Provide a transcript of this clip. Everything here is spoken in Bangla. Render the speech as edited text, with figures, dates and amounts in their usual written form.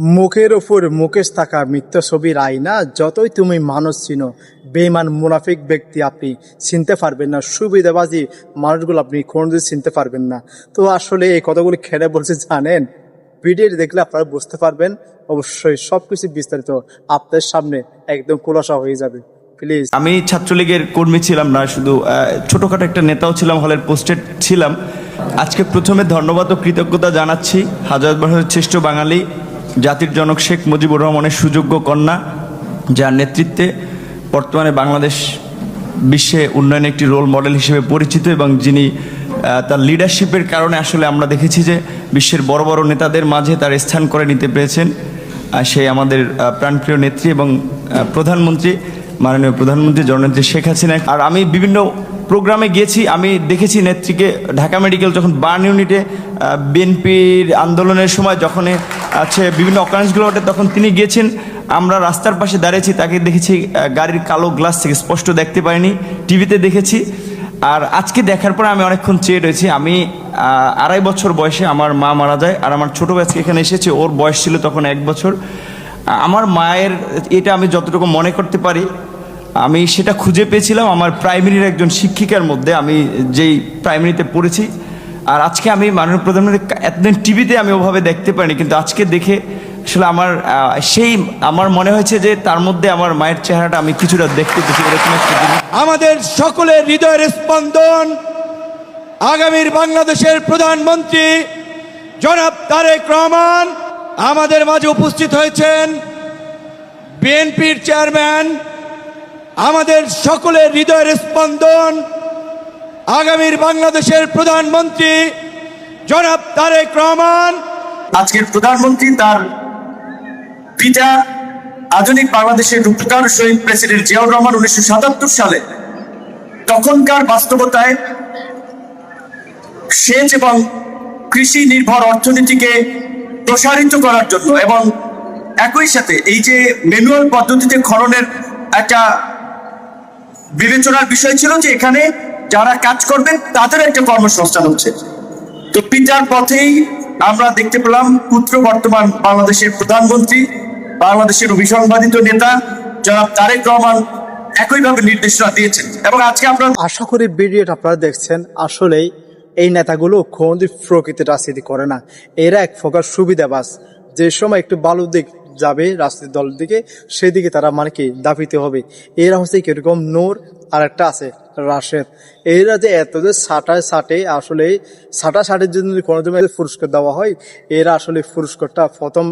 মুখের ওপর মুকেশ থাকা মিথ্যা ছবির আয়না। যতই তুমি মানুষ চিনো, বেঈমান মুনাফিক ব্যক্তি আপনি চিনতে পারবেন না। সুবিধাবাজি মানুষগুলো আপনি কোনোদিন চিনতে পারবেন না। তো আসলে এই কথাগুলি খেলে বলছে জানেন, ভিডিও দেখলে আপনারা বুঝতে পারবেন। অবশ্যই সবকিছু বিস্তারিত আপনার সামনে একদম খোলাসা হয়ে যাবে। প্লিজ। আমি ছাত্রলীগের কর্মী ছিলাম না, শুধু ছোটখাটো একটা নেতাও ছিলাম, হলের পোস্টেড ছিলাম। আজকে প্রথমে ধন্যবাদ ও কৃতজ্ঞতা জানাচ্ছি হাজার বছরের শ্রেষ্ঠ বাঙালি জাতির জনক শেখ মুজিবুর রহমানের সুযোগ্য কন্যা, যার নেতৃত্বে বর্তমানে বাংলাদেশ বিশ্বে উন্নয়নে একটি রোল মডেল হিসেবে পরিচিত, এবং যিনি তার লিডারশিপের কারণে আসলে আমরা দেখেছি যে বিশ্বের বড় বড় নেতাদের মাঝে তার স্থান করে নিতে পেরেছেন। সেই আমাদের প্রাণপ্রিয় নেত্রী এবং প্রধানমন্ত্রী, মাননীয় প্রধানমন্ত্রী জননেত্রী শেখ হাসিনা। আর আমি বিভিন্ন প্রোগ্রামে গিয়েছি, আমি দেখেছি নেত্রীকে ঢাকা মেডিকেল যখন বার্ন ইউনিটে বিএনপির আন্দোলনের সময় যখন আছে বিভিন্ন অকারেন্সগুলো ওঠে, তখন তিনি গিয়েছেন। আমরা রাস্তার পাশে দাঁড়িয়েছি, তাকে দেখেছি গাড়ির কালো গ্লাস থেকে স্পষ্ট দেখতে পাইনি, টিভিতে দেখেছি। আর আজকে দেখার পরে আমি অনেকক্ষণ চেয়ে রয়েছি। আমি 2.5 বছর বয়সে আমার মা মারা যায়, আর আমার ছোটো ভাই এখানে এসেছে, ওর বয়স ছিল তখন 1 বছর। আমার মায়ের এটা আমি যতটুকু মনে করতে পারি, আমি সেটা খুঁজে পেয়েছিলাম আমার প্রাইমারির একজন শিক্ষিকার মধ্যে, আমি যেই প্রাইমারিতে পড়েছি। আর আজকে আমি মাননীয় প্রধানমন্ত্রী এতদিন টিভিতে আমি ওভাবে দেখতে পারিনি, কিন্তু আজকে দেখে আসলে আমার মনে হয়েছে যে তার মধ্যে আমার মায়ের চেহারাটা আমি কিছুটা দেখতে পেয়েছি। এরকম একটা জিনিস আমাদের সকলের হৃদয়ের স্পন্দন আগামীর বাংলাদেশের প্রধানমন্ত্রী জনাব তারেক রহমান আমাদের মাঝে উপস্থিত হয়েছেন। বিএনপির চেয়ারম্যান, আমাদের সকলের হৃদয়ের স্পন্দন আগামীর বাংলাদেশের প্রধানমন্ত্রী জনাব তারেক রহমান। আজকের প্রধানমন্ত্রী তার পিতা আধুনিক বাংলাদেশের রূপকার শহীদ প্রেসিডেন্ট জিয়াউর রহমান 1977 সালে তখনকার বাস্তবতায় সেচ এবং কৃষি নির্ভর অর্থনীতিকে প্রসারিত করার জন্য, এবং একই সাথে এই যে ম্যানুয়াল পদ্ধতিতে খননের একটা বিবেচনার বিষয় ছিল যে এখানে যারা কাজ করবেন তাদের একটা কর্মসংস্থান হচ্ছে। তো পিতার পথেই আমরা দেখতে পেলাম পুত্র বর্তমান বাংলাদেশের প্রধানমন্ত্রী, বাংলাদেশের অভিসংবাদিত নেতা জনাব তারেক রহমান একইভাবে নির্দেশনা দিয়েছেন। এবং আজকে আপনারা আশা করি ভিডিওটা আপনারা দেখছেন। আসলেই এই নেতাগুলো কোনোদিন প্রকৃতির রাজনীতি করে না। এরা এক প্রকার সুবিধাবাজ। যে সময় একটু ভালো দিক যাবে রাজনীতি দলের দিকে, সেদিকে তারা মানে কি দাবিতে হবে। এরা হচ্ছে কিরকম নূর, আর একটা আছে রাশেদ। এরা যে এত যে সাটে আসলে সাটের জন্য কোনো পুরস্কার দেওয়া হয়, এরা আসলে পুরস্কারটা প্রথম